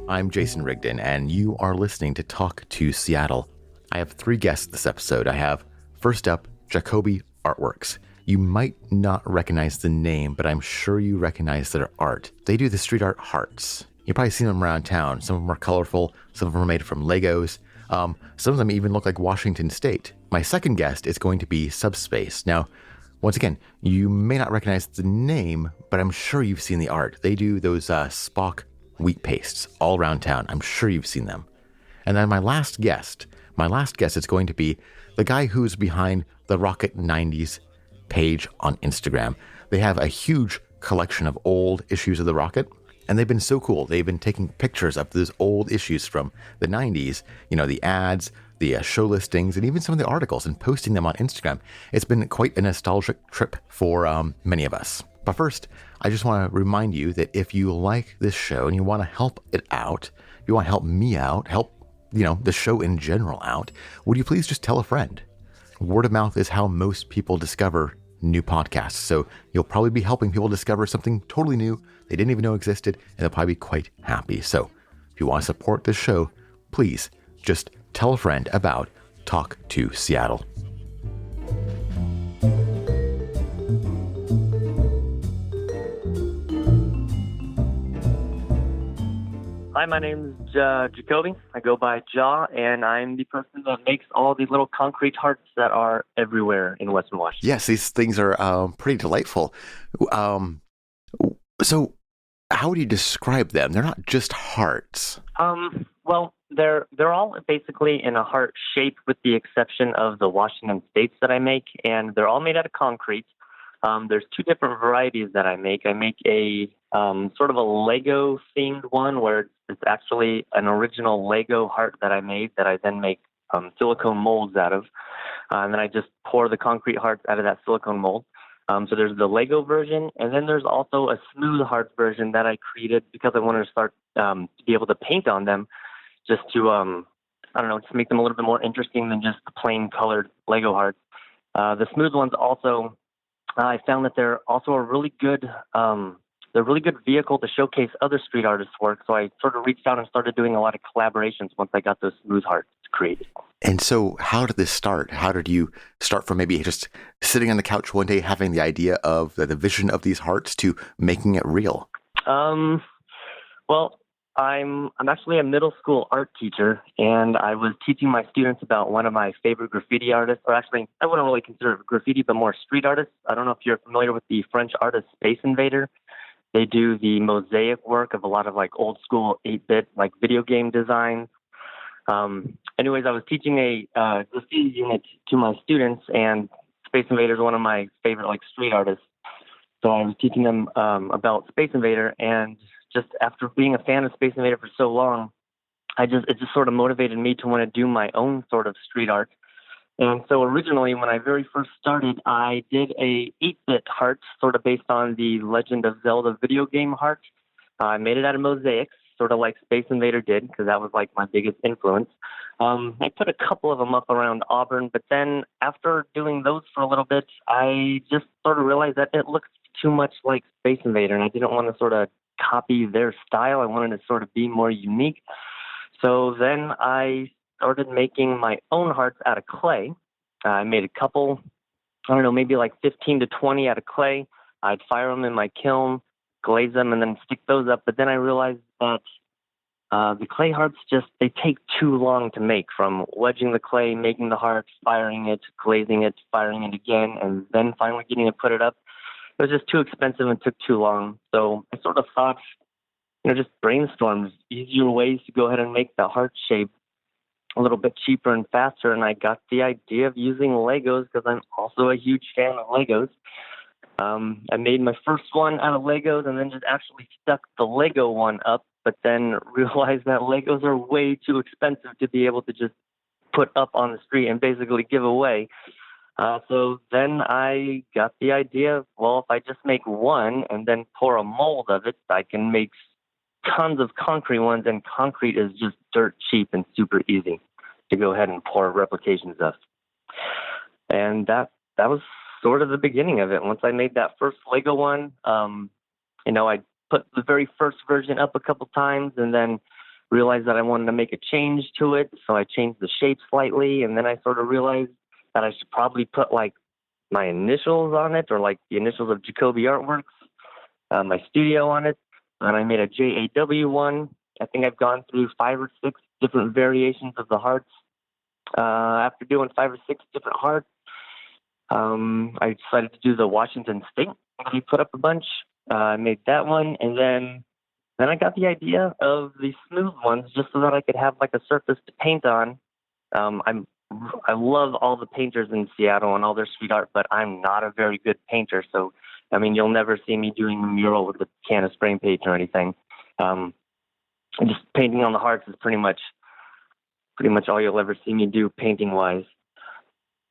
I'm Jason Rigdon, and you are listening to Talk to Seattle. I have 3 guests this episode. I have, first up, Jacobi Artworks. You might not recognize the name, but I'm sure you recognize their art. They do the street art hearts. You've probably seen them around town. Some of them are colorful, some of them are made from Legos. Some of them even look like Washington State. My second guest is going to be SubSpace. Now, once again, you may not recognize the name, but I'm sure you've seen the art. They do those Spock wheat pastes all around town. I'm sure you've seen them. And then my last guest is going to be the guy who's behind the therocket90s page on Instagram. They have a huge collection of old issues of The Rocket, and they've been so cool. They've been taking pictures of those old issues from the 90s, the ads, the show listings, and even some of the articles, and posting them on Instagram. It's been quite a nostalgic trip for many of us. But first, I just want to remind you that if you like this show and you want to help it out, if you want to help me out, help the show in general out, would you please just tell a friend? Word of mouth is how most people discover new podcasts. So you'll probably be helping people discover something totally new they didn't even know existed, and they'll probably be quite happy. So if you want to support this show, please just tell a friend about Talk to Seattle. Hi, my name is Jacobi. I go by Ja, and I'm the person that makes all the little concrete hearts that are everywhere in Western Washington. Yes, these things are pretty delightful. So how would you describe them? They're not just hearts. Well, they're all basically in a heart shape with the exception of the Washington States that I make, and they're all made out of concrete. There's 2 different varieties that I make. I make a sort of a Lego-themed one where it's actually an original Lego heart that I made that I then make silicone molds out of. And then I just pour the concrete hearts out of that silicone mold. So there's the Lego version, and then there's also a smooth hearts version that I created because I wanted to start to be able to paint on them just to, just make them a little bit more interesting than just the plain colored Lego hearts. The smooth ones also, I found that they're also a really good vehicle to showcase other street artists' work. So I sort of reached out and started doing a lot of collaborations once I got those smooth hearts created. And so how did this start? How did you start from maybe just sitting on the couch one day, having the idea of the vision of these hearts to making it real? Well, I'm actually a middle school art teacher, and I was teaching my students about one of my favorite graffiti artists, or actually, I wouldn't really consider it graffiti, but more street artists. I don't know if you're familiar with the French artist Space Invader. They do the mosaic work of a lot of old school 8-bit video game designs. Anyways, I was teaching a graffiti unit to my students, and Space Invader is one of my favorite street artists. So I was teaching them about Space Invader, and just after being a fan of Space Invader for so long, it just sort of motivated me to want to do my own sort of street art. And so originally, when I very first started, I did a 8-bit heart, sort of based on the Legend of Zelda video game heart. I made it out of mosaics, sort of like Space Invader did, because that was my biggest influence. I put a couple of them up around Auburn, but then after doing those for a little bit, I just sort of realized that it looked too much like Space Invader, and I didn't want to sort of copy their style. I wanted to sort of be more unique. So then I started making my own hearts out of clay. I made a couple, maybe 15 to 20 out of clay. I'd fire them in my kiln, glaze them, and then stick those up. But then I realized that the clay hearts they take too long to make, from wedging the clay, making the hearts, firing it, glazing it, firing it again, and then finally getting it put it up. It was just too expensive and took too long. So I sort of thought, just brainstormed easier ways to go ahead and make the heart shape a little bit cheaper and faster. And I got the idea of using Legos because I'm also a huge fan of Legos. I made my first one out of Legos and then just actually stuck the Lego one up, but then realized that Legos are way too expensive to be able to just put up on the street and basically give away. So then I got the idea, if I just make one and then pour a mold of it, I can make tons of concrete ones, and concrete is just dirt cheap and super easy to go ahead and pour replications of. And that was sort of the beginning of it. Once I made that first Lego one, I put the very first version up a couple times, and then realized that I wanted to make a change to it, so I changed the shape slightly, and then I sort of realized that I should probably put like my initials on it, or like the initials of Jacobi Artworks, my studio on it, and I made a J.A.W. one. I think I've gone through 5 or 6 different variations of the hearts. After doing 5 or 6 different hearts, I decided to do the Washington State. I put up a bunch. I made that one, and then I got the idea of the smooth ones just so that I could have like a surface to paint on. I love all the painters in Seattle and all their street art, but I'm not a very good painter. So, I mean, you'll never see me doing a mural with a can of spray paint or anything. Just painting on the hearts is pretty much all you'll ever see me do painting wise.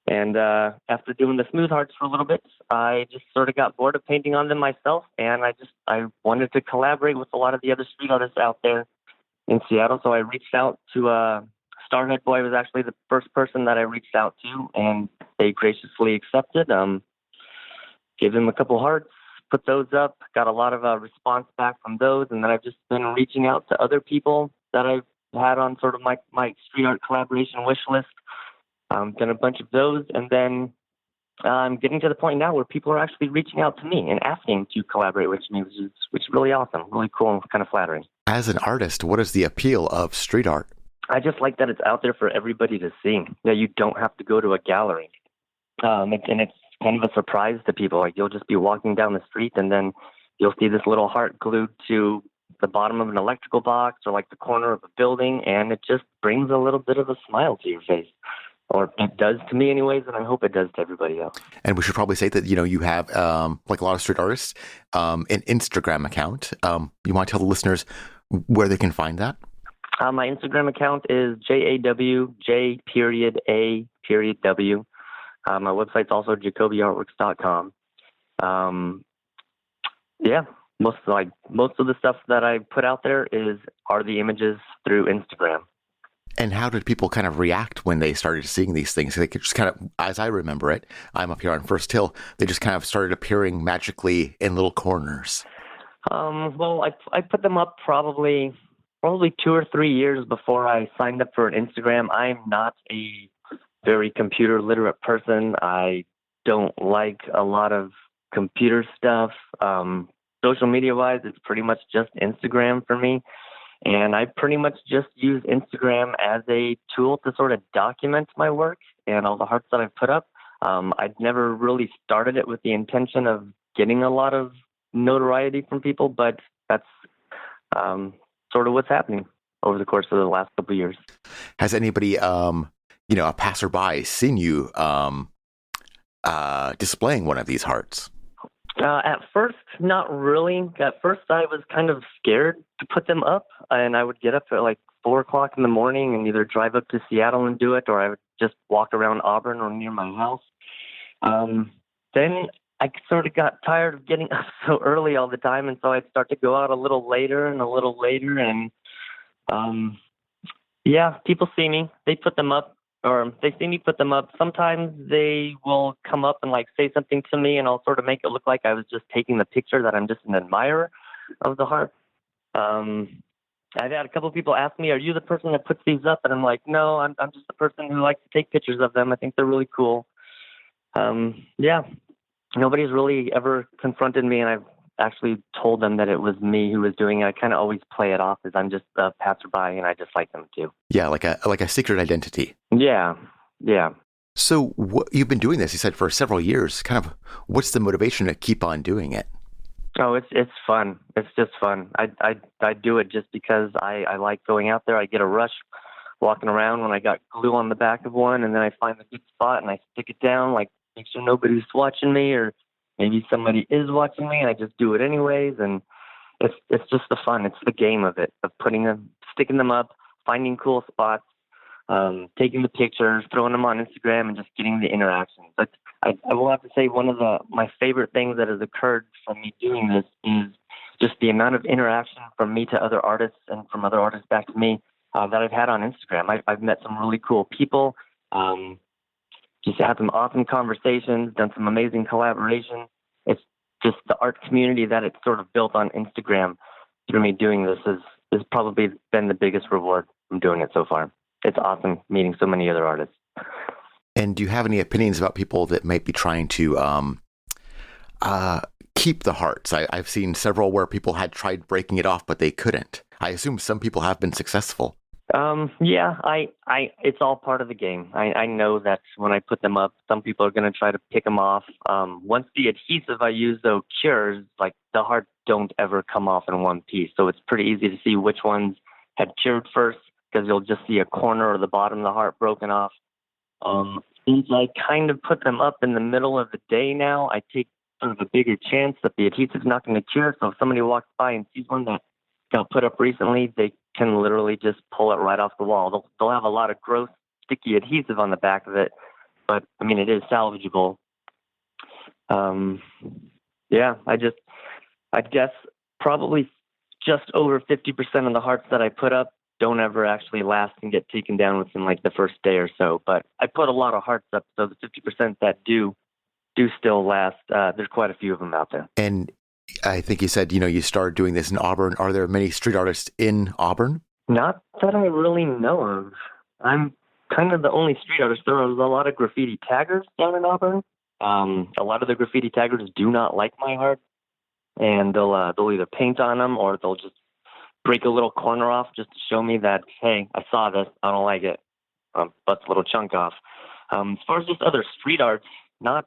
And after doing the smooth hearts for a little bit, I just sort of got bored of painting on them myself, and I wanted to collaborate with a lot of the other street artists out there in Seattle. So I reached out to Starhead Boy was actually the first person that I reached out to, and they graciously accepted. Gave them a couple hearts, put those up, got a lot of response back from those, and then I've just been reaching out to other people that I've had on sort of my street art collaboration wish list. Done a bunch of those, and then I'm getting to the point now where people are actually reaching out to me and asking to collaborate with me, which is really awesome, really cool, and kind of flattering. As an artist, what is the appeal of street art? I just like that it's out there for everybody to see. That you don't have to go to a gallery, and it's kind of a surprise to people. Like, you'll just be walking down the street, and then you'll see this little heart glued to the bottom of an electrical box or like the corner of a building, and it just brings a little bit of a smile to your face. Or it does to me anyways, and I hope it does to everybody else. And we should probably say that, you have, like a lot of street artists, an Instagram account. You want to tell the listeners where they can find that? My Instagram account is J.A.W, J.A.W. My website's also JacobiArtworks.com. Most of the stuff that I put out there are the images through Instagram. And how did people kind of react when they started seeing these things? They could just kind of, as I remember it, I'm up here on First Hill, they just kind of started appearing magically in little corners. Well, I put them up probably 2 or 3 years before I signed up for an Instagram. I'm not a very computer literate person. I don't like a lot of computer stuff. Social media wise, it's pretty much just Instagram for me. And I pretty much just use Instagram as a tool to sort of document my work and all the hearts that I've put up. I'd never really started it with the intention of getting a lot of notoriety from people, but that's sort of what's happening over the course of the last couple of years. Has anybody, a passerby seen you displaying one of these hearts? At first, not really. At first, I was kind of scared to put them up, and I would get up at like 4 o'clock in the morning and either drive up to Seattle and do it, or I would just walk around Auburn or near my house. Then I sort of got tired of getting up so early all the time, and so I'd start to go out a little later, and people see me. They put them up. Or they see me put them up. Sometimes they will come up and like say something to me, and I'll sort of make it look like I was just taking the picture, that I'm just an admirer of the heart. I've had a couple of people ask me, "Are you the person that puts these up?" And I'm like, "No, I'm just the person who likes to take pictures of them. I think they're really cool." Nobody's really ever confronted me, and I've actually told them that it was me who was doing it. I kind of always play it off as I'm just a passerby, and I just like them too. Yeah, like a secret identity. Yeah. So you've been doing this, you said, for several years. Kind of, what's the motivation to keep on doing it? Oh, it's fun. It's just fun. I do it just because I like going out there. I get a rush walking around when I got glue on the back of one, and then I find the good spot and I stick it down, like make sure nobody's watching me, or maybe somebody is watching me, and I just do it anyways. And it's just the fun. It's the game of it, of sticking them up, finding cool spots, taking the pictures, throwing them on Instagram, and just getting the interactions. But I will have to say one of my favorite things that has occurred from me doing this is just the amount of interaction from me to other artists and from other artists back to me that I've had on Instagram. I've met some really cool people, just had some awesome conversations, done some amazing collaboration. It's just the art community that it's sort of built on Instagram through me doing this is has probably been the biggest reward from doing it so far. It's awesome meeting so many other artists. And do you have any opinions about people that might be trying to keep the hearts? I've seen several where people had tried breaking it off, but they couldn't. I assume some people have been successful. Yeah, it's all part of the game. I know that when I put them up, some people are going to try to pick them off. Once the adhesive I use, though, cures, like the hearts don't ever come off in one piece. So it's pretty easy to see which ones had cured first, because you'll just see a corner or the bottom of the heart broken off. Since I kind of put them up in the middle of the day now, I take sort of a bigger chance that the adhesive's not going to cure. So if somebody walks by and sees one that got put up recently, they can literally just pull it right off the wall. They'll have a lot of gross, sticky adhesive on the back of it, but I mean, it is salvageable. Yeah, I guess probably just over 50% of the hearts that I put up don't ever actually last and get taken down within like the first day or so. But I put a lot of hearts up, so the 50% that do still last. There's quite a few of them out there. And I think you said, you started doing this in Auburn. Are there many street artists in Auburn? Not that I really know of. I'm kind of the only street artist. There was a lot of graffiti taggers down in Auburn. A lot of the graffiti taggers do not like my art, and they'll either paint on them or they'll just break a little corner off just to show me that, hey, I saw this, I don't like it. Bust a little chunk off. As far as just other street arts, not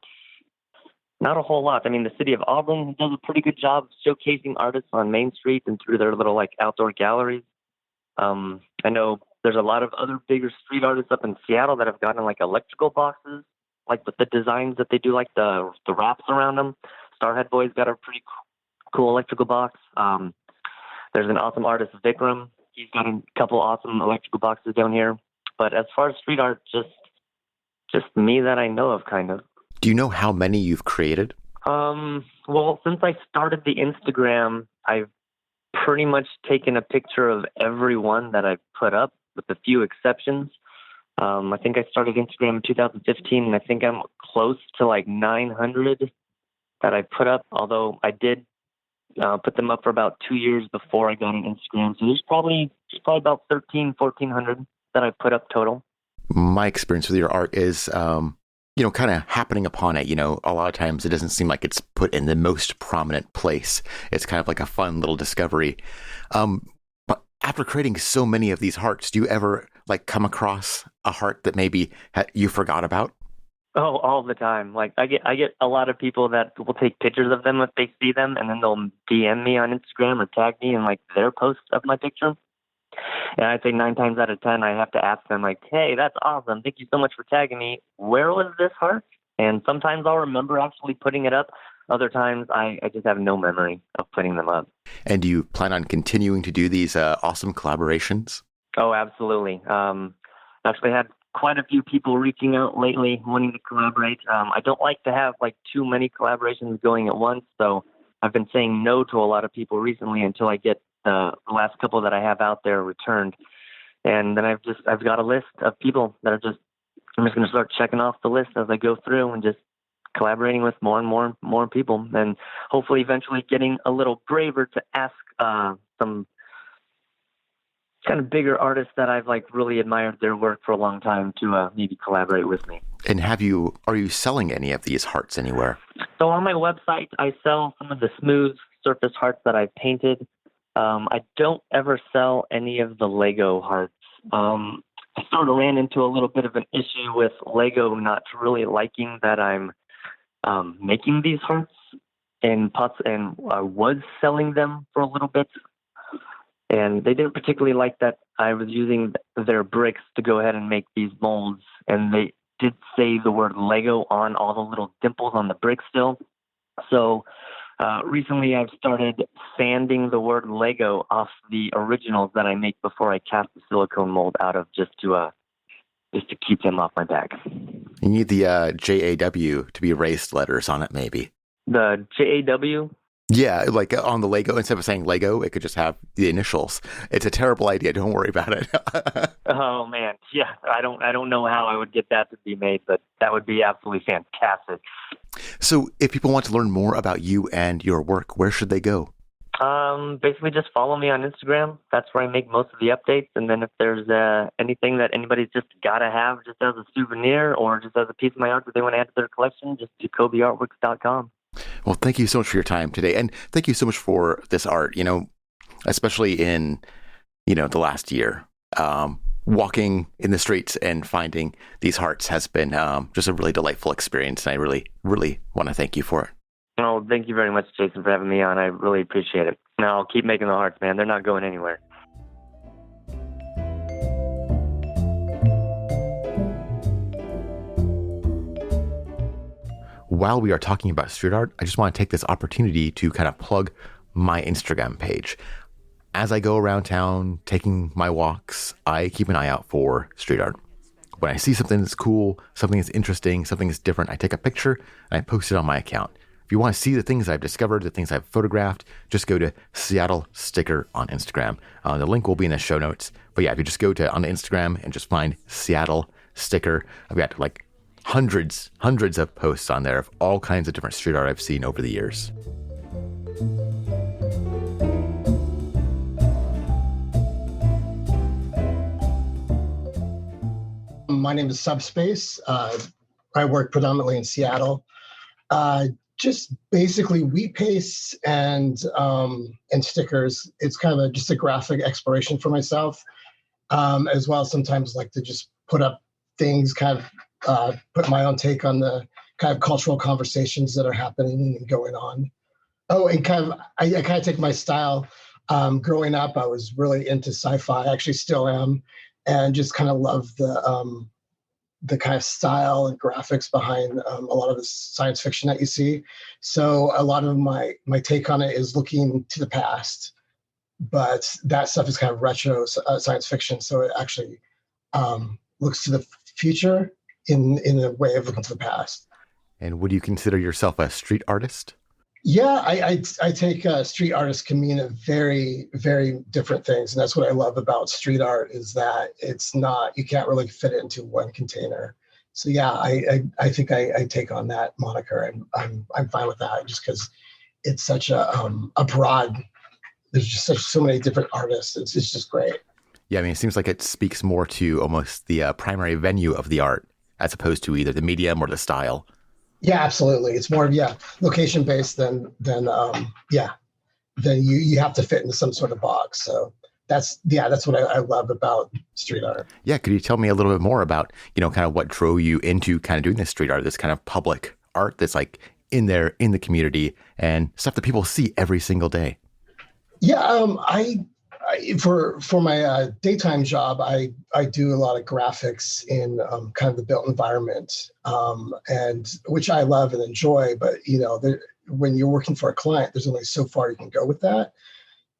a whole lot. I mean, the city of Auburn does a pretty good job showcasing artists on Main Street and through their little like outdoor galleries. I know there's a lot of other bigger street artists up in Seattle that have gotten like electrical boxes, like with the designs that they do, like the wraps around them. Starhead Boy's got a pretty cool electrical box. There's an awesome artist, Vikram. He's got a couple awesome electrical boxes down here. But as far as street art, just me that I know of, kind of. Do you know how many you've created? Well, since I started the Instagram, I've pretty much taken a picture of every one that I've put up, with a few exceptions. I think I started Instagram in 2015, and I think I'm close to like 900 that I put up, although I did put them up for about 2 years before I got on Instagram. So there's probably about 1,400 that I put up total. My experience with your art is, kind of happening upon it. A lot of times it doesn't seem like it's put in the most prominent place. It's kind of like a fun little discovery. But after creating so many of these hearts, do you ever like come across a heart that maybe you forgot about? Oh, all the time. Like I get a lot of people that will take pictures of them if they see them, and then they'll DM me on Instagram or tag me in like their post of my picture. And I'd say 9 times out of 10, I have to ask them like, "Hey, that's awesome. Thank you so much for tagging me. Where was this heart?" And sometimes I'll remember actually putting it up. Other times I just have no memory of putting them up. And do you plan on continuing to do these awesome collaborations? Oh, absolutely. Actually had quite a few people reaching out lately wanting to collaborate. I don't like to have like too many collaborations going at once, so I've been saying no to a lot of people recently until I get the last couple that I have out there returned. And then I've got a list of people that I'm just going to start checking off the list as I go through and just collaborating with more and more people, and hopefully eventually getting a little braver to ask some kind of bigger artists that I've like really admired their work for a long time to maybe collaborate with me. And are you selling any of these hearts anywhere? So on my website, I sell some of the smooth surface hearts that I've painted. I don't ever sell any of the Lego hearts. I sort of ran into a little bit of an issue with Lego not really liking that I'm making these hearts, and I was selling them for a little bit. And they didn't particularly like that I was using their bricks to go ahead and make these molds. And they did say the word Lego on all the little dimples on the brick still. So recently I've started sanding the word Lego off the originals that I make before I cast the silicone mold out of, just to keep them off my back. You need the J.A.W. to be raised letters on it, maybe. The J.A.W.? Yeah, like on the Lego, instead of saying Lego, it could just have the initials. It's a terrible idea. Don't worry about it. Oh man, yeah. I don't know how I would get that to be made, but that would be absolutely fantastic. So, if people want to learn more about you and your work, where should they go? Basically just follow me on Instagram. That's where I make most of the updates. And then if there's anything that anybody's just gotta have just as a souvenir or just as a piece of my art that they want to add to their collection, just JacobiArtworks.com. Well, thank you so much for your time today. And thank you so much for this art, especially in, the last year. Walking in the streets and finding these hearts has been just a really delightful experience. And I really, really want to thank you for it. Oh, thank you very much, Jason, for having me on. I really appreciate it. Now, keep making the hearts, man. They're not going anywhere. While we are talking about street art, I just want to take this opportunity to kind of plug my Instagram page. As I go around town taking my walks, I keep an eye out for street art. When I see something that's cool, something that's interesting, something that's different, I take a picture and I post it on my account. If you want to see the things I've discovered, the things I've photographed, just go to Seattle Sticker on Instagram. The link will be in the show notes. But yeah, if you just go on Instagram and just find Seattle Sticker, I've got like hundreds of posts on there of all kinds of different street art I've seen over the years. My name is SubSpace. I work predominantly in Seattle. Just basically wheat paste and stickers. It's kind of just a graphic exploration for myself, as well as sometimes like to just put up things, kind of put my own take on the kind of cultural conversations that are happening and going on. Oh, and I kind of take my style. Growing up, I was really into sci-fi. I actually still am, and just kind of love the kind of style and graphics behind a lot of the science fiction that you see. So a lot of my take on it is looking to the past, but that stuff is kind of retro science fiction. So it actually looks to the future in a way of looking to the past. And would you consider yourself a street artist? Yeah, I take street artists can mean a very, very different things. And that's what I love about street art is that it's not, you can't really fit it into one container. So yeah, I think I take on that moniker and I'm fine with that just because it's such a broad, there's just so many different artists. It's just great. Yeah, I mean, it seems like it speaks more to almost the primary venue of the art as opposed to either the medium or the style. Yeah, absolutely. It's more of location based than you have to fit into some sort of box. So that's what I love about street art. Yeah, could you tell me a little bit more about kind of what drove you into kind of doing this street art, this kind of public art that's like in the community and stuff that people see every single day? Yeah, for my daytime job, I do a lot of graphics in kind of the built environment, and which I love and enjoy. But when you're working for a client, there's only so far you can go with that.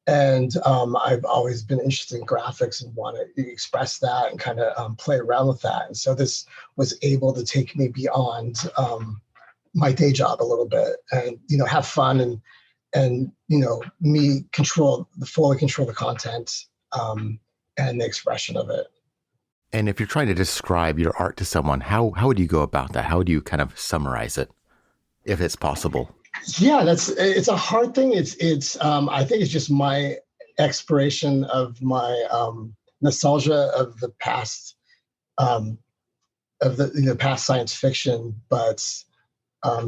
And I've always been interested in graphics and want to express that and kind of play around with that. And so this was able to take me beyond my day job a little bit and have fun and me fully control the content and the expression of it. And if you're trying to describe your art to someone, how would you go about that? How would you kind of summarize it, if it's possible? Yeah, it's a hard thing. It's I think it's just my exploration of my nostalgia of the past, of the past science fiction, but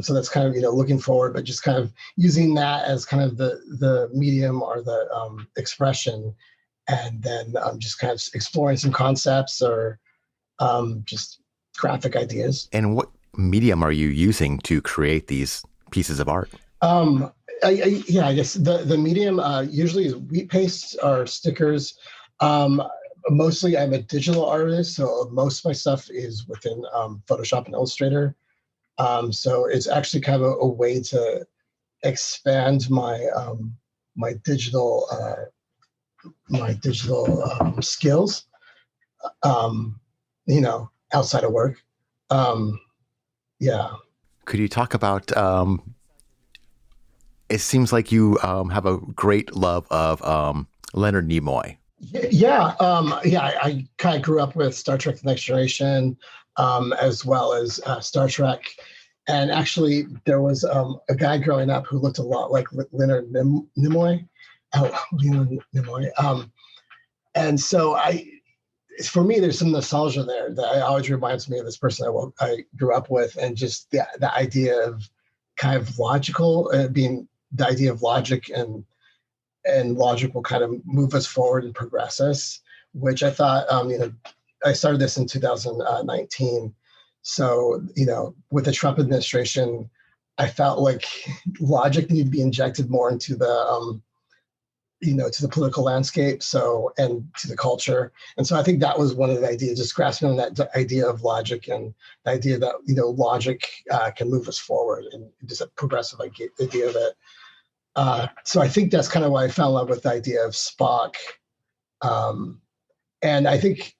so that's kind of looking forward, but just kind of using that as kind of the medium or the expression, and then just kind of exploring some concepts or just graphic ideas. And what medium are you using to create these pieces of art? I guess the medium usually is wheat paste or stickers. Mostly I'm a digital artist, so most of my stuff is within Photoshop and Illustrator. So it's actually kind of a way to expand my my digital skills, outside of work. Yeah. Could you talk about? It seems like you have a great love of Leonard Nimoy. Yeah. I kind of grew up with Star Trek: The Next Generation, as well as Star Trek. And actually, there was a guy growing up who looked a lot like Leonard Nimoy. Nimoy. And so for me, there's some nostalgia there that always reminds me of this person I grew up with, and just the idea of kind of logical, being the idea of logic and logic will kind of move us forward and progress us, which I thought, I started this in 2019. So, with the Trump administration, I felt like logic needed to be injected more into the, to the political landscape. So, and to the culture. And so I think that was one of the ideas, just grasping on that idea of logic and the idea that, logic can move us forward, and just a progressive idea of it. So I think that's kind of why I fell in love with the idea of Spock. And I think,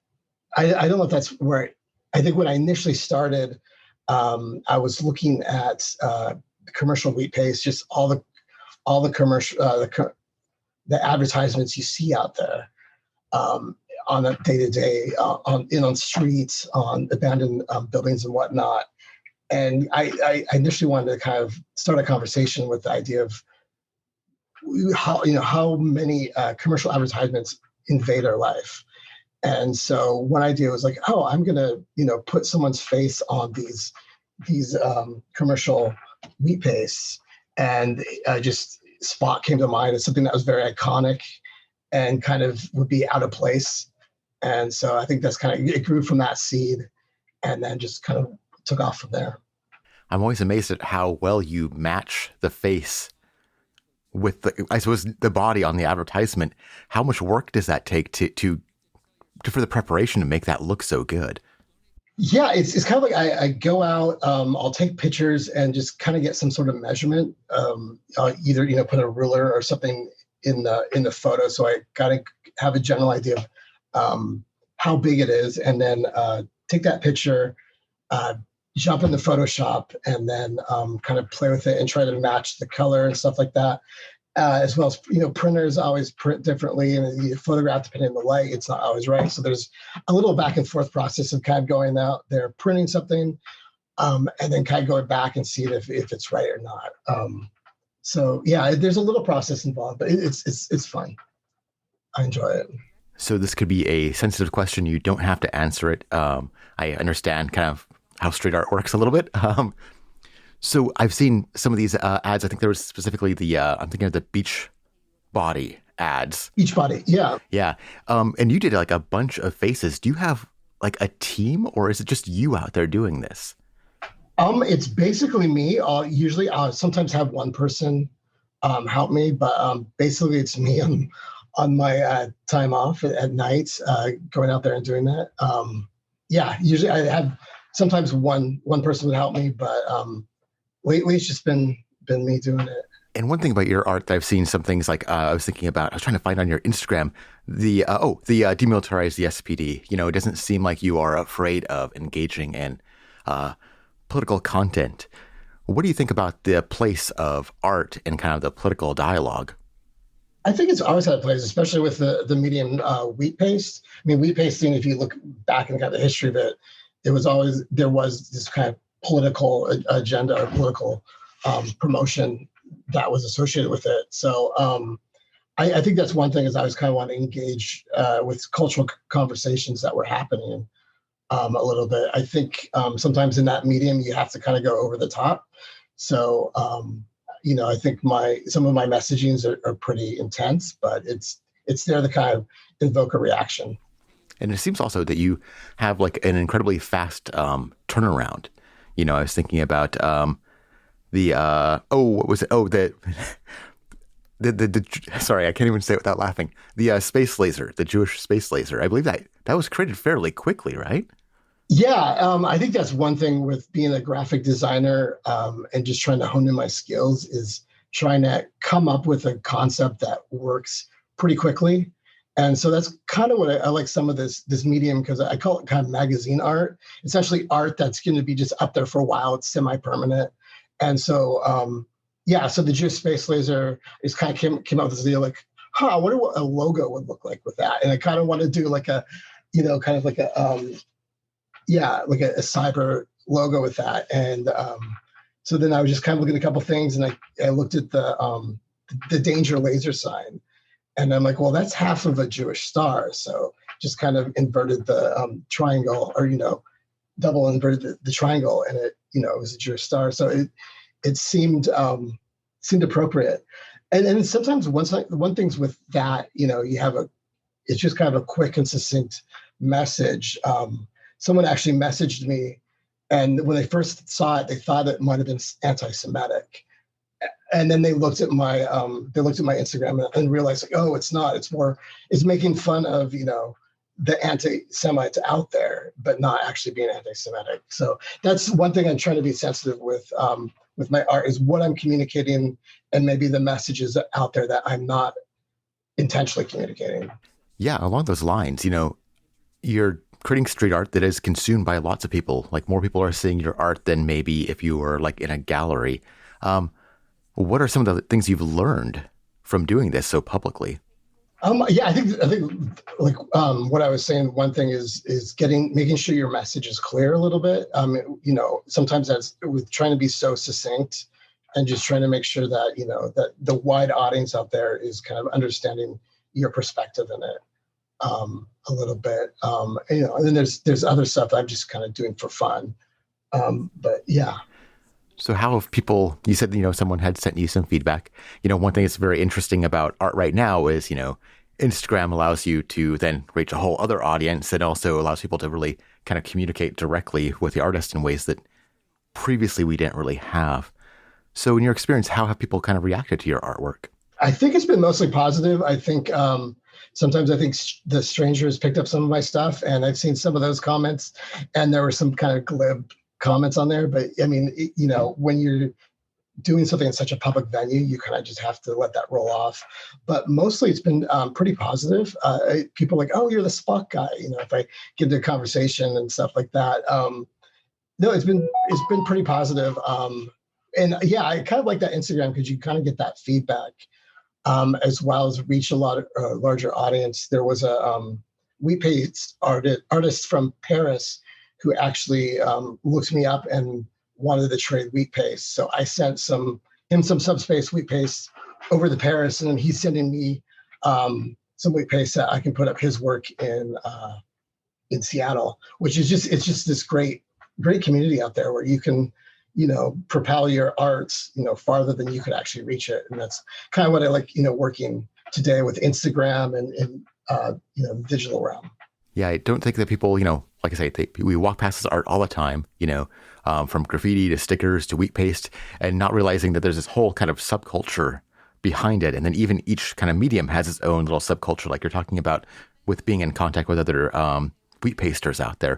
I don't know if that's where, I think when I initially started, I was looking at commercial wheat paste, just all the commercial, the advertisements you see out there on a day-to-day, on streets, on abandoned buildings and whatnot. And I initially wanted to kind of start a conversation with the idea of how many commercial advertisements invade our life. And so one idea was like, oh, I'm gonna put someone's face on these commercial wheat pastes, and just Spock came to mind as something that was very iconic and kind of would be out of place. And so I think that's kind of, it grew from that seed, and then just kind of took off from there. I'm always amazed at how well you match the face with the body on the advertisement. How much work does that take to for the preparation to make that look so good? Yeah, it's kind of like I go out, I'll take pictures and just kind of get some sort of measurement. I'll either put a ruler or something in the photo, so I kind of have a general idea of how big it is, and then take that picture, jump into Photoshop, and then kind of play with it and try to match the color and stuff like that. As well as, printers always print differently, and you photograph depending on the light, it's not always right. So there's a little back and forth process of kind of going out there, printing something, and then kind of going back and seeing if it's right or not. So yeah, there's a little process involved, but it's fun. I enjoy it. So this could be a sensitive question. You don't have to answer it. I understand kind of how street art works a little bit. So I've seen some of these ads. I think there was specifically I'm thinking of the beach body ads. Beach body, yeah. Yeah. And you did like a bunch of faces. Do you have like a team, or is it just you out there doing this? It's basically me. Usually I'll sometimes have one person help me, but basically it's me on my time off at night, going out there and doing that. Yeah, usually I have sometimes one person would help me, but lately it's just been me doing it. And one thing about your art that I've seen, some things like I was trying to find on your Instagram, the demilitarize the SPD. It doesn't seem like you are afraid of engaging in political content. What do you think about the place of art and kind of the political dialogue? I think it's always had a place, especially with the medium wheat paste. I mean, wheat pasting, if you look back and got the history of it, there was this kind of political agenda or political promotion that was associated with it. So I think that's one thing, is I was kind of wanting to engage with cultural conversations that were happening a little bit. I think sometimes in that medium, you have to kind of go over the top. So, I think some of my messagings are pretty intense, but it's there to kind of invoke a reaction. And it seems also that you have like an incredibly fast turnaround. I was thinking about what was it? Oh, the sorry, I can't even say it without laughing. The space laser, the Jewish space laser. I believe that was created fairly quickly, right? Yeah, I think that's one thing with being a graphic designer and just trying to hone in my skills, is trying to come up with a concept that works pretty quickly. And so that's kind of what I like some of this medium, because I call it kind of magazine art. It's actually art that's going to be just up there for a while. It's semi-permanent. And so, so the Jewish space laser is kind of came up with this idea like, I wonder what a logo would look like with that. And I kind of want to do like a, kind of like a, like a cyber logo with that. And so then I was just kind of looking at a couple things, and I looked at the danger laser sign. And I'm like, well, that's half of a Jewish star. So just kind of inverted the triangle, or, double inverted the triangle, and it was a Jewish star. So it seemed appropriate. And sometimes one thing's with that, it's just kind of a quick and succinct message. Someone actually messaged me, and when they first saw it, they thought it might have been anti-Semitic. And then they looked at my Instagram and realized, like, oh, it's not. It's making fun of the anti-Semites out there, but not actually being anti-Semitic. So that's one thing I'm trying to be sensitive with my art, is what I'm communicating, and maybe the messages out there that I'm not intentionally communicating. Yeah, along those lines, you're creating street art that is consumed by lots of people. Like, more people are seeing your art than maybe if you were like in a gallery. What are some of the things you've learned from doing this so publicly? Yeah, I think like what I was saying, one thing is making sure your message is clear a little bit. Sometimes that's with trying to be so succinct, and just trying to make sure that that the wide audience out there is kind of understanding your perspective in it a little bit. And then there's other stuff I'm just kind of doing for fun. But yeah. So how have people, you said, someone had sent you some feedback. One thing that's very interesting about art right now is, Instagram allows you to then reach a whole other audience, and also allows people to really kind of communicate directly with the artist in ways that previously we didn't really have. So in your experience, how have people kind of reacted to your artwork? I think it's been mostly positive. I think sometimes the strangers picked up some of my stuff, and I've seen some of those comments, and there were some kind of glib comments on there. But I mean, when you're doing something in such a public venue, you kind of just have to let that roll off. But mostly it's been pretty positive. People are like, oh, you're the Spock guy. If I give the conversation and stuff like that. No, it's been pretty positive. And yeah, I kind of like that Instagram, because you kind of get that feedback, as well as reach a lot of larger audience. There was a wheat paste artist from Paris who actually looked me up and wanted to trade wheat paste. So I sent him some SubSpace wheat paste over to Paris, and then he's sending me some wheat paste that I can put up his work in Seattle, which is it's just this great community out there where you can propel your arts farther than you could actually reach it. And that's kind of what I like working today with Instagram and the digital realm. Yeah, I don't think that people, like I say, we walk past this art all the time, from graffiti to stickers to wheat paste, and not realizing that there's this whole kind of subculture behind it. And then even each kind of medium has its own little subculture, like you're talking about with being in contact with other wheat pasters out there.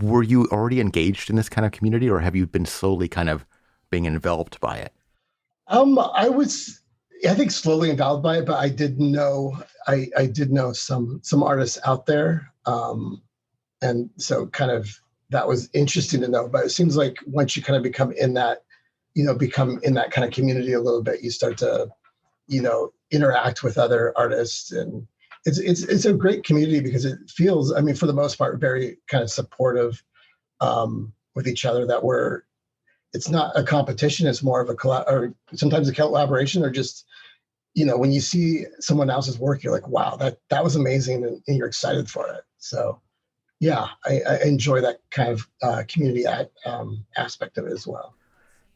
Were you already engaged in this kind of community, or have you been slowly kind of being enveloped by it? I think slowly enveloped by it, but I did know some artists out there. And so kind of that was interesting to know. But it seems like once you kind of become in that kind of community a little bit, you start to, interact with other artists. And it's a great community, because it feels, I mean, for the most part, very kind of supportive with each other, that it's not a competition. It's more of or sometimes a collaboration, or just, when you see someone else's work, you're like, wow, that was amazing. And you're excited for it. So yeah, I enjoy that kind of community aspect of it as well.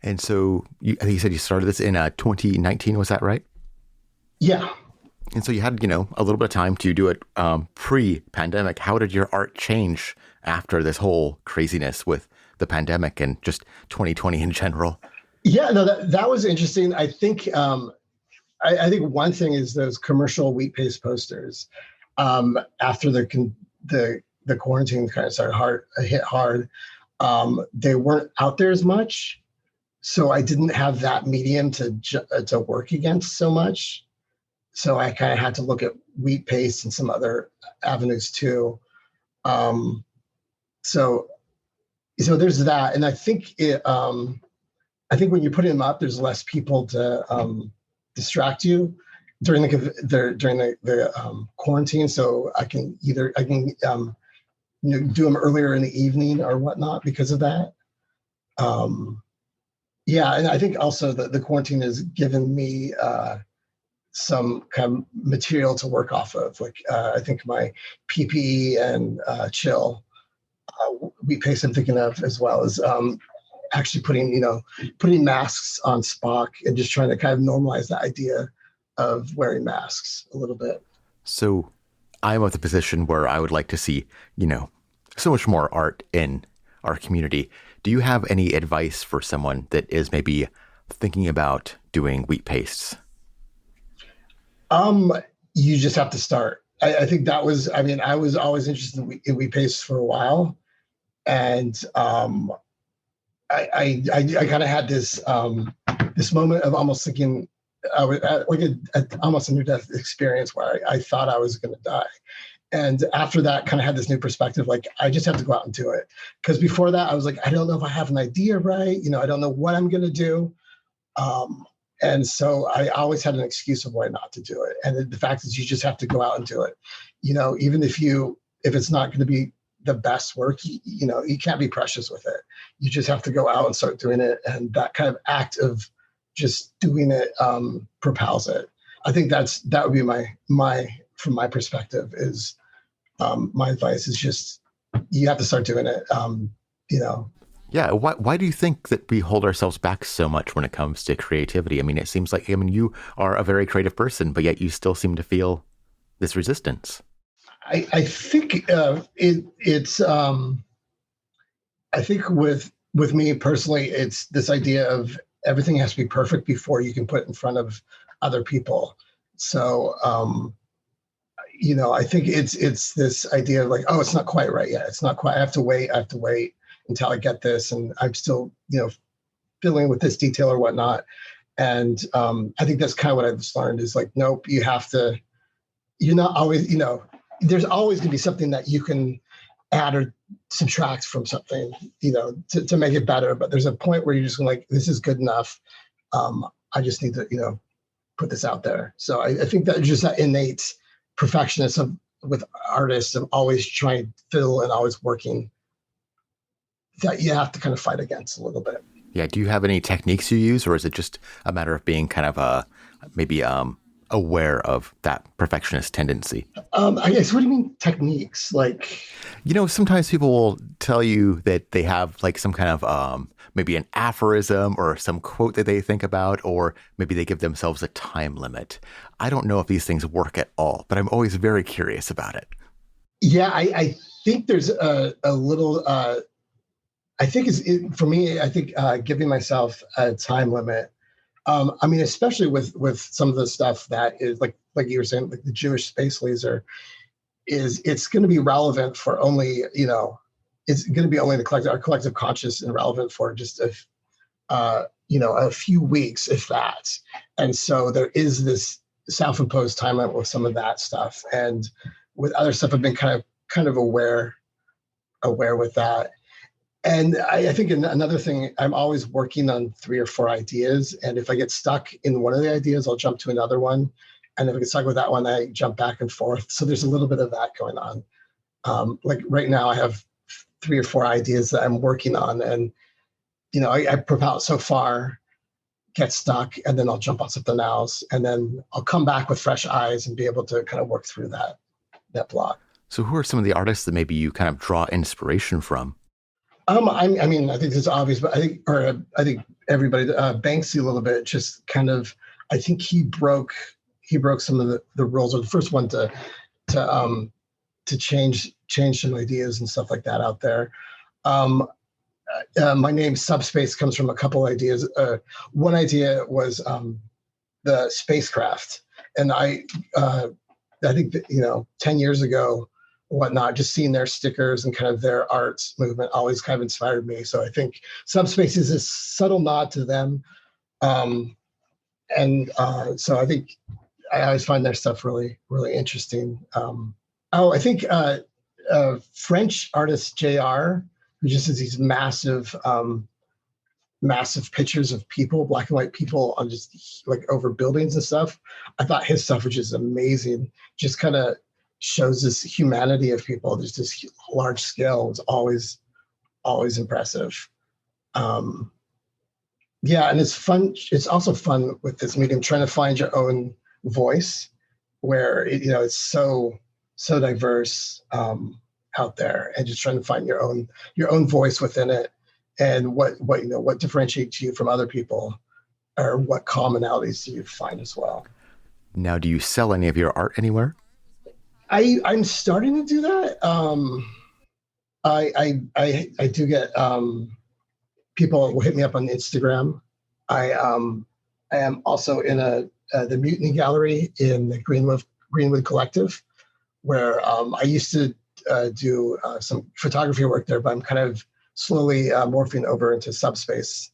And so I think you said you started this in 2019, was that right? Yeah. And so you had, a little bit of time to do it pre-pandemic. How did your art change after this whole craziness with the pandemic and just 2020 in general? Yeah, no, that was interesting. I think I think one thing is those commercial wheat paste posters. After the quarantine kind of hit hard, they weren't out there as much, so I didn't have that medium to work against so much. So I kind of had to look at wheat paste and some other avenues too. So there's that, and I think when you're putting them up, there's less people to distract you during the quarantine. So I can do them earlier in the evening or whatnot because of that. Yeah, and I think also the quarantine has given me some kind of material to work off of. Like I think my PPE and chill wheat paste I'm thinking of, as well as actually putting masks on Spock and just trying to kind of normalize the idea of wearing masks a little bit. So I'm at the position where I would like to see, so much more art in our community. Do you have any advice for someone that is maybe thinking about doing wheat pastes? You just have to start. I think I was always interested in wheat pastes for a while. And I kind of had this moment of almost thinking almost a near-death experience where I thought I was going to die. And after that, kind of had this new perspective, like I just have to go out and do it. Because before that, I was like, I don't know if I have an idea right. I don't know what I'm going to do. And so I always had an excuse of why not to do it. And the fact is, you just have to go out and do it. Even if it's not going to be the best work, you can't be precious with it. You just have to go out and start doing it. And that kind of act of just doing it propels it. I think that would be from my perspective is my advice is just, you have to start doing it. Yeah. Why do you think that we hold ourselves back so much when it comes to creativity? I mean, it seems like, you are a very creative person, but yet you still seem to feel this resistance. I think it's I think with me personally, it's this idea of everything has to be perfect before you can put it in front of other people. So, I think it's this idea of like, oh, it's not quite right yet. It's not quite, I have to wait until I get this. And I'm still, filling with this detail or whatnot. And I think that's kind of what I've just learned is like, nope, you're not always, there's always going to be something that you can add or subtract from something, to make it better. But there's a point where you're just like, this is good enough. I just need to, put this out there. So I think that just that innate perfectionism with artists of always trying to fill and always working, that you have to kind of fight against a little bit. Yeah. Do you have any techniques you use, or is it just a matter of being kind of maybe aware of that perfectionist tendency? I guess, what do you mean techniques? Like, sometimes people will tell you that they have like some kind of maybe an aphorism or some quote that they think about, or maybe they give themselves a time limit. I don't know if these things work at all, but I'm always very curious about it. Yeah, I think there's a little, I think for me, I think giving myself a time limit. Especially with some of the stuff that is like you were saying, like the Jewish space laser, it's going to be relevant for only, it's going to be only our collective conscious and relevant for just a few weeks, if that. And so there is this self-imposed time limit with some of that stuff. And with other stuff, I've been kind of aware with that. And I think another thing, I'm always working on 3 or 4 ideas. And if I get stuck in one of the ideas, I'll jump to another one. And if I get stuck with that one, I jump back and forth. So there's a little bit of that going on. Like right now, I have 3 or 4 ideas that I'm working on. And, I propel so far, get stuck, and then I'll jump on something else. And then I'll come back with fresh eyes and be able to kind of work through that block. So who are some of the artists that maybe you kind of draw inspiration from? I think it's obvious, but I think everybody, Banksy a little bit, just kind of, I think he broke some of the rules, or the first one to change some ideas and stuff like that out there. My name SubSpace comes from a couple ideas. One idea was the spacecraft, and I think that 10 years ago, whatnot, just seeing their stickers and kind of their arts movement always kind of inspired me. So I think SubSpace is a subtle nod to them. So I think I always find their stuff really, really interesting. I think French artist J.A.W, who just has these massive pictures of people, black and white people on just like over buildings and stuff. I thought his stuff was just amazing. Just kind of shows this humanity of people. There's this large scale. It's always impressive. And it's fun. It's also fun with this medium, trying to find your own voice where it's so diverse out there, and just trying to find your own voice within it, and what differentiates you from other people, or what commonalities do you find as well. Now, do you sell any of your art anywhere? I'm starting to do that. I do get people will hit me up on Instagram. I am also in the Mutiny Gallery in the Greenwood Collective, where I used to do some photography work there, but I'm kind of slowly morphing over into SubSpace